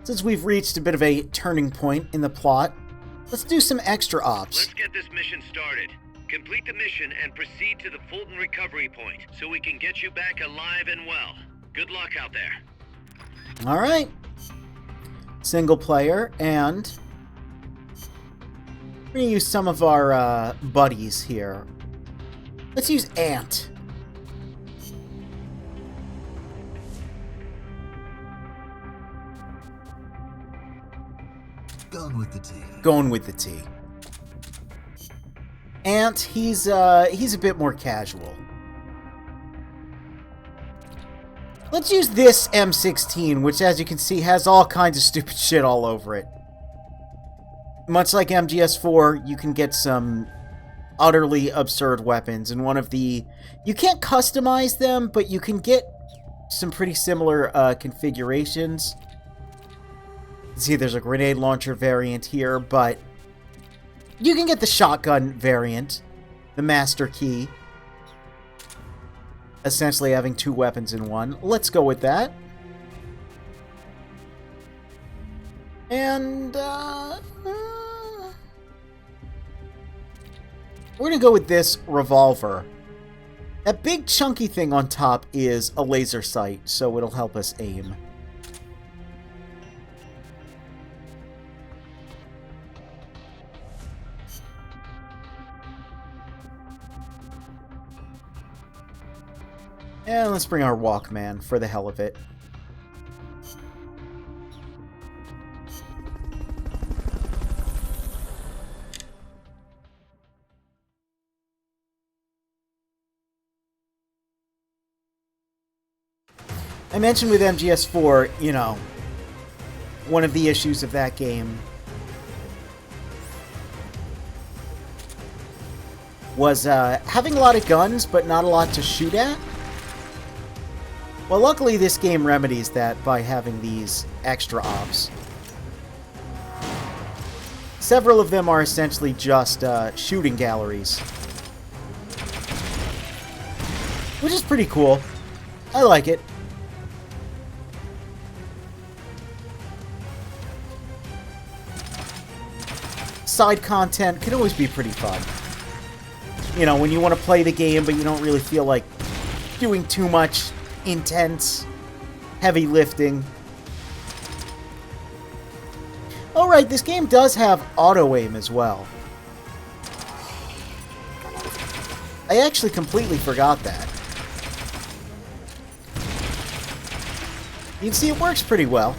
Since we've reached a bit of a turning point in the plot, let's do some extra ops. Let's get this mission started. Complete the mission and proceed to the Fulton recovery point so we can get you back alive and well. Good luck out there. Alright. Single player, and we're going to use some of our buddies here. Let's use Ant. Going with the T. Going with the T. Ant, he's a bit more casual. Let's use this M16, which, as you can see, has all kinds of stupid shit all over it. Much like MGS4, you can get some utterly absurd weapons, and one of the... You can't customize them, but you can get some pretty similar configurations. See, there's a grenade launcher variant here, but you can get the shotgun variant, the Master Key, essentially having two weapons in one. Let's go with that. And, we're going to go with this revolver. That big chunky thing on top is a laser sight, so it'll help us aim. And let's bring our Walkman for the hell of it. I mentioned with MGS4, you know, one of the issues of that game was having a lot of guns, but not a lot to shoot at. Well, luckily this game remedies that by having these extra ops. Several of them are essentially just shooting galleries, which is pretty cool. I like it. Side content can always be pretty fun. You know, when you want to play the game, but you don't really feel like doing too much intense, heavy lifting. Alright, this game does have auto-aim as well. I actually completely forgot that. You can see it works pretty well.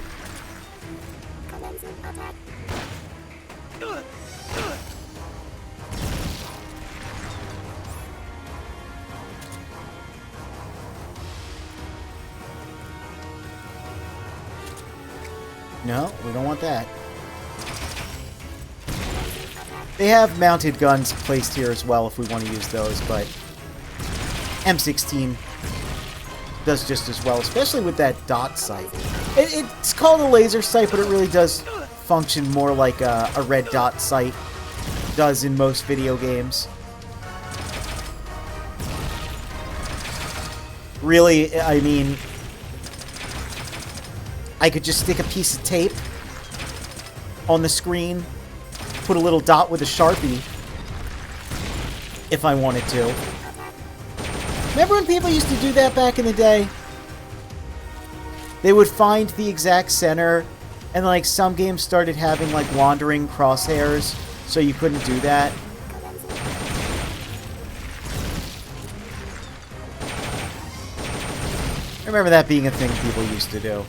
No, we don't want that. They have mounted guns placed here as well if we want to use those, but M16 does just as well, especially with that dot sight. It's called a laser sight, but it really does function more like a red dot sight does in most video games. Really, I mean, I could just stick a piece of tape on the screen, put a little dot with a Sharpie if I wanted to. Remember when people used to do that back in the day? They would find the exact center, and like some games started having like wandering crosshairs, so you couldn't do that. I remember that being a thing people used to do.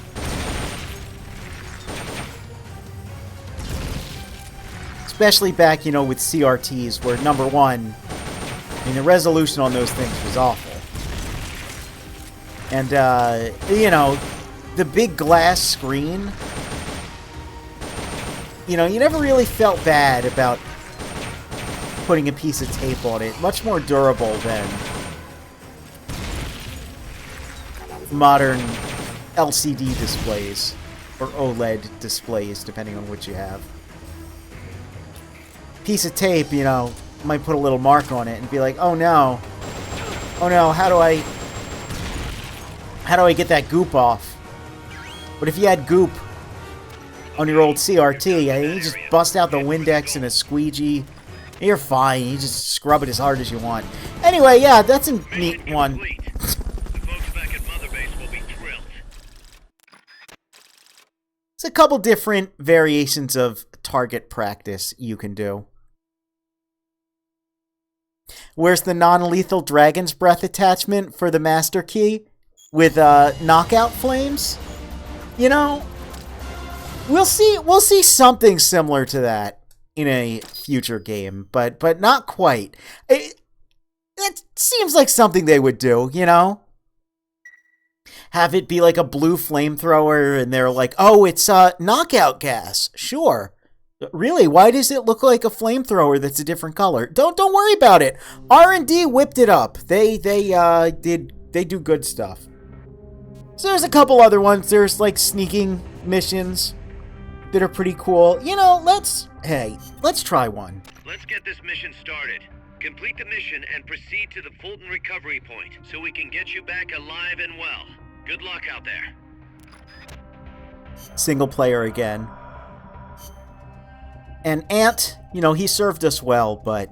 Especially back, you know, with CRTs, where number one, I mean, the resolution on those things was awful. And, you know, the big glass screen, you know, you never really felt bad about putting a piece of tape on it. Much more durable than modern LCD displays, or OLED displays, depending on which you have. Piece of tape, you know, might put a little mark on it and be like, oh no, how do I get that goop off? But if you had goop on your old CRT. You just bust out the Windex and a squeegee. You're fine. You just scrub it as hard as you want. Anyway, yeah, that's a neat one. It's a couple different variations of target practice you can do. Where's the non-lethal Dragon's Breath attachment for the Master Key with knockout flames? You know, we'll see something similar to that in a future game, but not quite. It seems like something they would do, you know? Have it be like a blue flamethrower, and they're like, oh, it's knockout gas. Sure. Really? Why does it look like a flamethrower that's a different color? Don't worry about it. R&D whipped it up. They do good stuff. So there's a couple other ones. There's like sneaking missions that are pretty cool. You know, let's try one. Let's get this mission started. Complete the mission and proceed to the Fulton recovery point so we can get you back alive and well. Good luck out there. Single player again. And Ant, you know, he served us well, but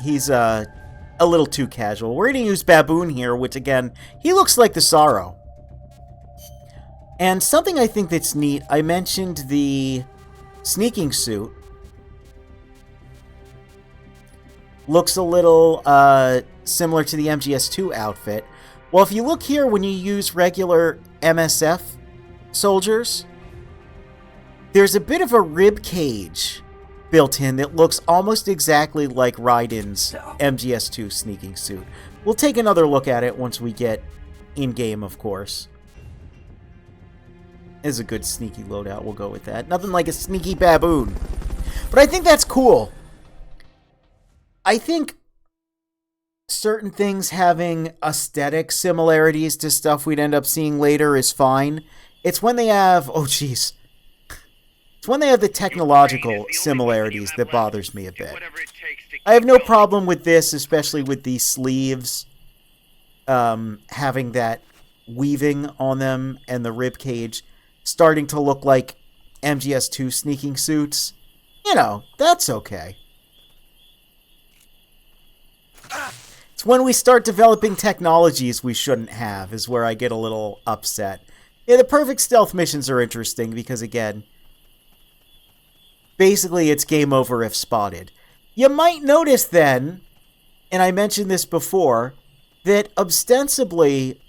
he's a little too casual. We're going to use Baboon here, which again, he looks like the Sorrow. And something I think that's neat, I mentioned the sneaking suit. Looks a little similar to the MGS2 outfit. Well, if you look here, when you use regular MSF soldiers, there's a bit of a rib cage built in that looks almost exactly like Raiden's MGS2 sneaking suit. We'll take another look at it once we get in-game, of course. Is a good sneaky loadout, we'll go with that. Nothing like a sneaky baboon. But I think that's cool. I think certain things having aesthetic similarities to stuff we'd end up seeing later is fine. It's when they have, it's when they have the technological similarities that bothers me a bit. I have no problem with this, especially with these sleeves having that weaving on them and the rib cage starting to look like MGS2 sneaking suits. You know, that's okay. It's when we start developing technologies we shouldn't have is where I get a little upset. Yeah, the perfect stealth missions are interesting because, again, basically it's game over if spotted. You might notice then, and I mentioned this before, that ostensibly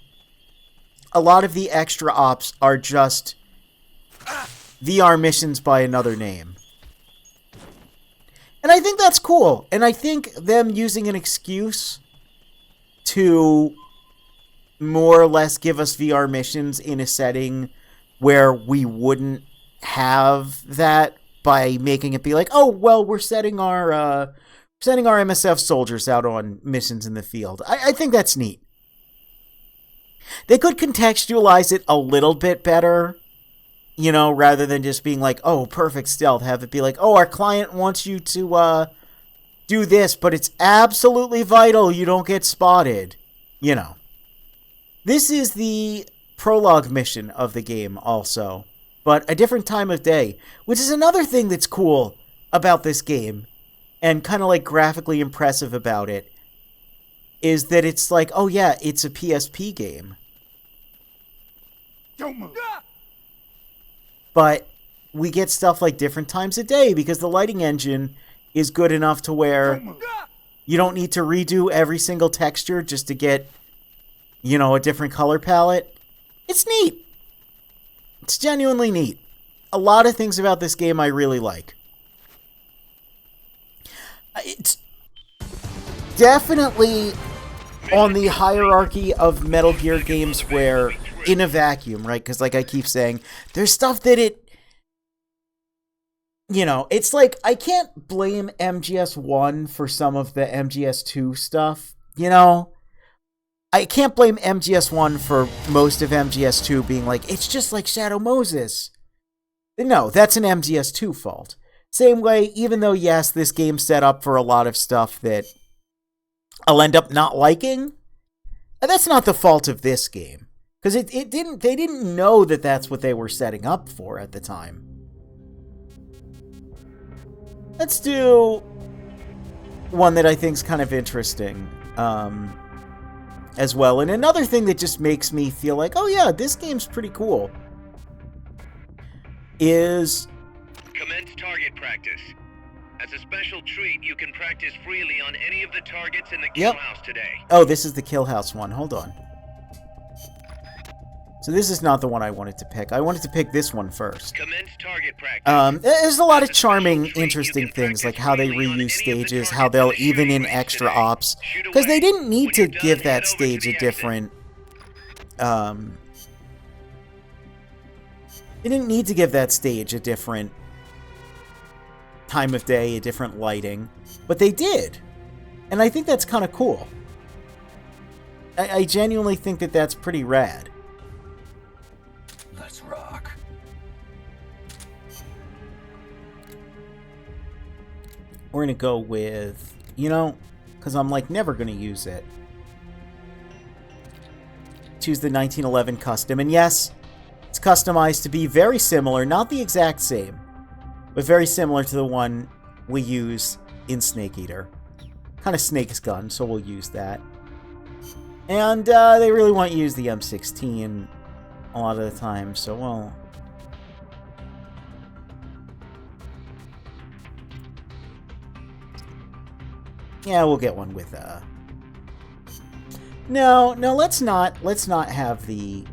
a lot of the extra ops are just VR missions by another name. And I think that's cool. And I think them using an excuse to more or less give us VR missions in a setting where we wouldn't have that by making it be like, oh, well, we're setting our MSF soldiers out on missions in the field. I think that's neat. They could contextualize it a little bit better, you know, rather than just being like, oh, perfect stealth. Have it be like, oh, our client wants you to do this, but it's absolutely vital you don't get spotted. You know. This is the prologue mission of the game also, but a different time of day, which is another thing that's cool about this game and kind of like graphically impressive about it, is that it's like, oh yeah, it's a PSP game. Don't move. But we get stuff like different times of day because the lighting engine is good enough to where you don't need to redo every single texture just to get, you know, a different color palette. It's neat. It's genuinely neat. A lot of things about this game I really like. It's definitely on the hierarchy of Metal Gear games where, in a vacuum, right? Because like I keep saying, there's stuff that you know, it's like, I can't blame MGS1 for some of the MGS2 stuff, you know? I can't blame MGS1 for most of MGS2 being like, it's just like Shadow Moses. No, that's an MGS2 fault. Same way, even though, yes, this game's set up for a lot of stuff that I'll end up not liking, that's not the fault of this game. Because they didn't know that that's what they were setting up for at the time. Let's do one that I think is kind of interesting as well. And another thing that just makes me feel like, oh yeah, this game's pretty cool, is... Commence target practice. As a special treat, you can practice freely on any of the targets in the kill house today. Oh, this is the kill house one. Hold on. So this is not the one I wanted to pick. I wanted to pick this one first. Commence target practice. There's a lot of charming, interesting things, like how they reuse stages, how they'll even in extra ops. Because they didn't need to give that stage a different... They didn't need to give that stage a different time of day, a different lighting. But they did. And I think that's kind of cool. I genuinely think that that's pretty rad. Let's rock. We're going to go with, because I'm like never going to use it. Choose the 1911 custom. And yes, it's customized to be very similar, not the exact same, but very similar to the one we use in Snake Eater. Kind of Snake's gun, so we'll use that. And they really want you to use the M16 a lot of the time, so well... Yeah, we'll get one with, No, let's not have the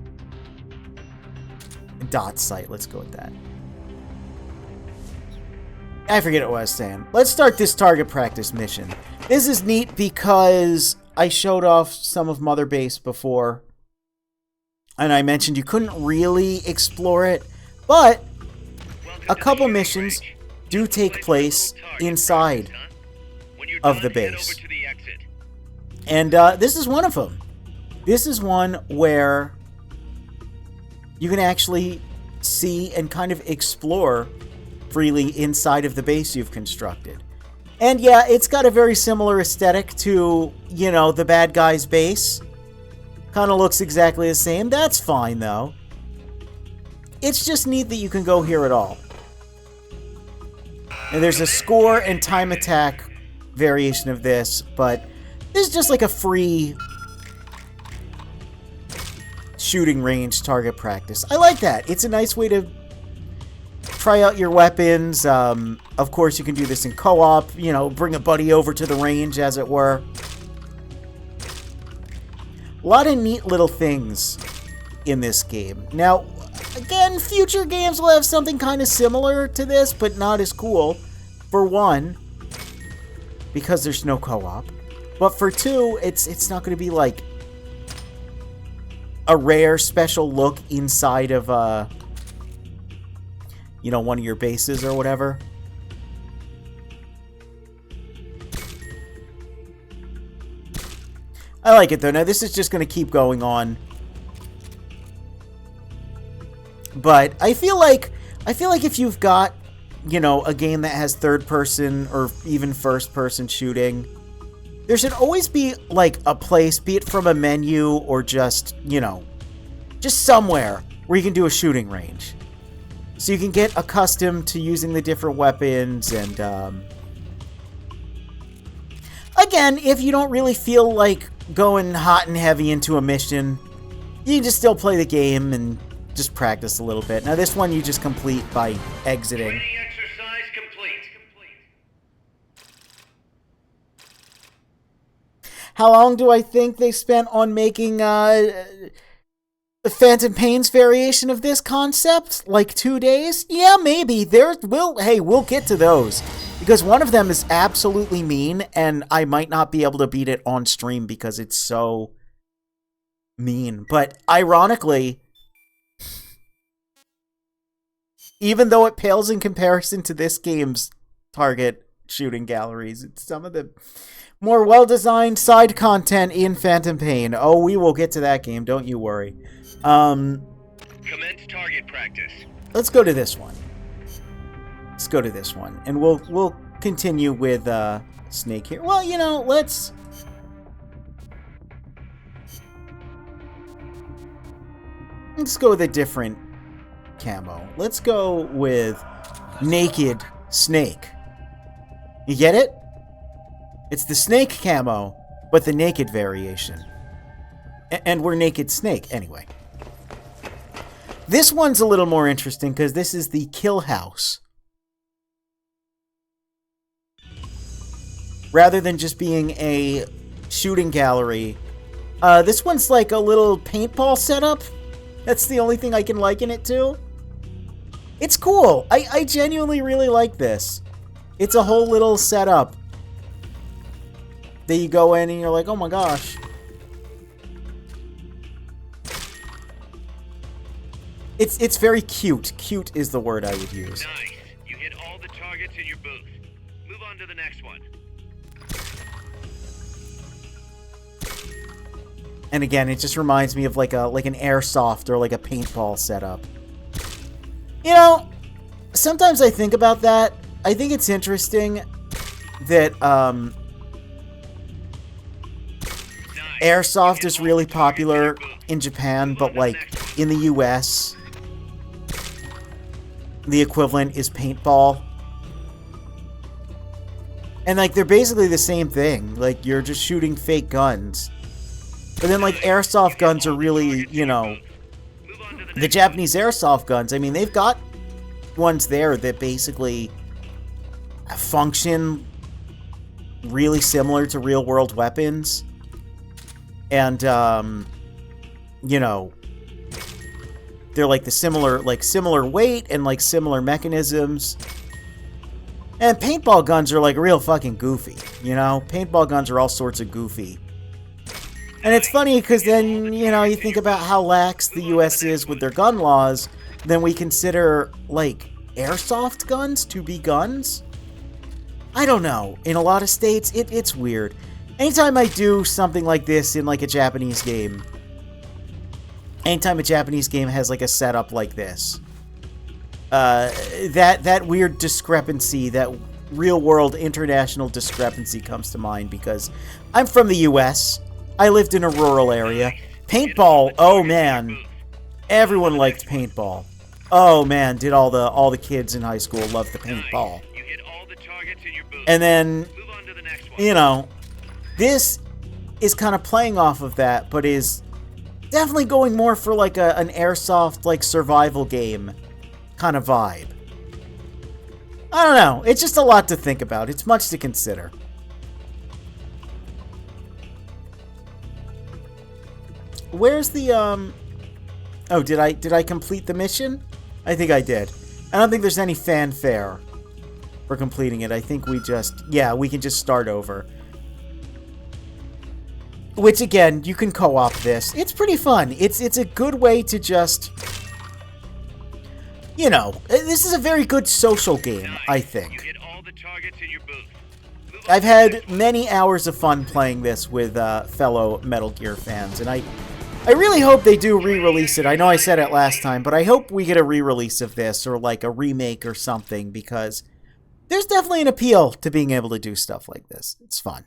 dot sight. Let's go with that. I forget what I was saying. Let's start this target practice mission. This is neat because I showed off some of Mother Base before, and I mentioned you couldn't really explore it, but a couple missions do take place inside of the base. And this is one of them. This is one where you can actually see and kind of explore freely inside of the base you've constructed. And yeah, it's got a very similar aesthetic to, the bad guy's base. Kind of looks exactly the same. That's fine, though. It's just neat that you can go here at all. And there's a score and time attack variation of this, but this is just like a free shooting range target practice. I like that. It's a nice way to try out your weapons. Of course, you can do this in co-op, bring a buddy over to the range, as it were. A lot of neat little things in this game. Now, again, future games will have something kind of similar to this, but not as cool. For one, because there's no co-op. But for two, it's not going to be like a rare special look inside of one of your bases or whatever. I like it though. Now this is just going to keep going on. But I feel like if you've got, a game that has third person or even first person shooting, there should always be like a place, be it from a menu or just, just somewhere where you can do a shooting range. So you can get accustomed to using the different weapons and, again, if you don't really feel like going hot and heavy into a mission, you can just still play the game and just practice a little bit. Now this one you just complete by exiting. Training exercise complete. How long do I think they spent on making the Phantom Pain's variation of this concept? Like 2 days? Yeah, maybe. We'll get to those. Because one of them is absolutely mean, and I might not be able to beat it on stream because it's so mean. But ironically, even though it pales in comparison to this game's target shooting galleries, it's some of the more well-designed side content in Phantom Pain. Oh, we will get to that game, don't you worry. Commence target practice. Let's go to this one. And we'll continue with Snake here. Well, let's let's go with a different camo. Let's go with Naked Snake. You get it? It's the snake camo, but the naked variation. And we're Naked Snake, anyway. This one's a little more interesting because this is the Kill House. Rather than just being a shooting gallery, this one's like a little paintball setup. That's the only thing I can liken it to. It's cool. I genuinely really like this. It's a whole little setup that you go in and you're like, oh my gosh. It's very cute. Cute is the word I would use. Nice. You hit all the targets in your booth. Move on to the next one. And again, it just reminds me of like an airsoft or like a paintball setup. You know, sometimes I think about that. I think it's interesting that airsoft is really popular in Japan, but like in the US, the equivalent is paintball. And like they're basically the same thing. Like you're just shooting fake guns. But then like airsoft guns are really, you know, the Japanese airsoft guns, I mean, they've got ones there that basically function really similar to real-world weapons. And, you know, they're like the similar weight and like similar mechanisms. And paintball guns are like real fucking goofy, you know? Paintball guns are all sorts of goofy. And it's funny because then, you know, you think about how lax the US is with their gun laws, then we consider, like, airsoft guns to be guns? I don't know. In a lot of states, it's weird. Anytime I do something like this in, like, a Japanese game, anytime a Japanese game has, like, a setup like this, that weird discrepancy, that real-world international discrepancy comes to mind because I'm from the US. I lived in a rural area. Paintball, oh man. Everyone liked paintball. Oh man, did all the kids in high school love the paintball. And then, you know, this is kind of playing off of that, but is definitely going more for like an airsoft, like, survival game kind of vibe. I don't know. It's just a lot to think about. It's much to consider. Where's the, oh, did I complete the mission? I think I did. I don't think there's any fanfare for completing it. I think we just, yeah, we can just start over. Which, again, you can co-op this. It's pretty fun. It's a good way to just, you know, this is a very good social game, I think. I've had many hours of fun playing this with fellow Metal Gear fans, and I really hope they do re-release it. I know I said it last time, but I hope we get a re-release of this, or like a remake or something, because there's definitely an appeal to being able to do stuff like this. It's fun.